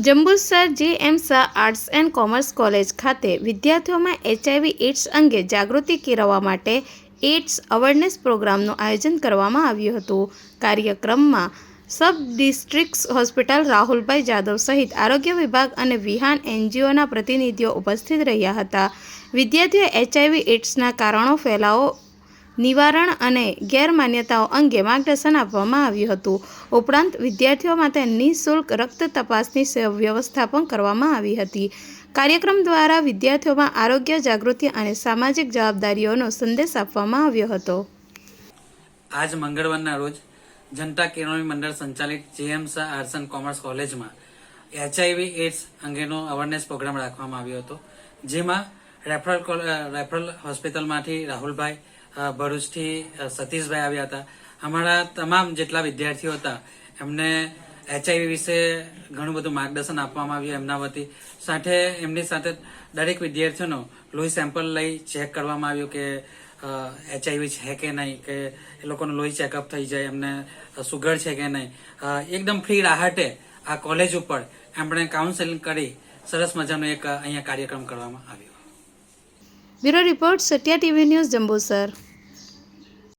Jambusar J M. Shah arts and commerce college ખાતે વિદ્યાર્થીઓમાં HIV/AIDS અંગે જાગૃતિ કેળવવા માટે એઇડ્સ અવેરનેસ પ્રોગ્રામનું આયોજન કરવામાં આવ્યું હતું. કાર્યક્રમમાં સબ ડિસ્ટ્રિક્ટ હોસ્પિટલ રાહુલભાઈ જાદવ સહિત આરોગ્ય વિભાગ અને વિહાન NGOના પ્રતિનિધિઓ ઉપસ્થિત રહ્યા હતા. વિદ્યાર્થીઓએ HIV/AIDSના કારણો, ફેલાવો, નિવારણ અને ગેરમાન્યતાઓ અંગે માર્ગદર્શન આપવામાં આવ્યું હતું. ઉપરાંત વિદ્યાર્થીઓ માટે નિઃશુલ્ક રક્ત તપાસની વ્યવસ્થા પણ કરવામાં આવી હતી. કાર્યક્રમ દ્વારા વિદ્યાર્થીઓમાં આરોગ્ય જાગૃતિ અને સામાજિક જવાબદારીઓનો સંદેશ આપવામાં આવ્યો હતો. આજ મંગળવારના રોજ જનતા કેળવણી મંડળ સંચાલિત જે.એમ. શાહ આર્ટ્સ એન્ડ કોમર્સ કોલેજમાં HIV/AIDS અંગેનો અવેરનેસ પ્રોગ્રામ રાખવામાં આવ્યો હતો. જેમાં રેફરલ હોસ્પિટલમાંથી રાહુલભાઈ, ભરૂચથી સતીશભાઈ આવ્યા હતા. અમારા તમામ જેટલા વિદ્યાર્થીઓ હતા એમને HIV વિશે ઘણું બધું માર્ગદર્શન આપવામાં આવ્યું એમના વતી. એમની સાથે દરેક વિદ્યાર્થીઓનો લોહી સેમ્પલ લઈ ચેક કરવામાં આવ્યું કે HIV છે કે નહીં, કે એ લોકોનું લોહી ચેકઅપ થઈ જાય, એમને સુગર છે કે નહીં. એકદમ ફ્રી રાહતે આ કોલેજ ઉપર એમણે કાઉન્સેલિંગ કરી સરસ મજાનો એક અહીંયા કાર્યક્રમ કરવામાં આવ્યો. Bureau report, Satya TV news, Jambusar.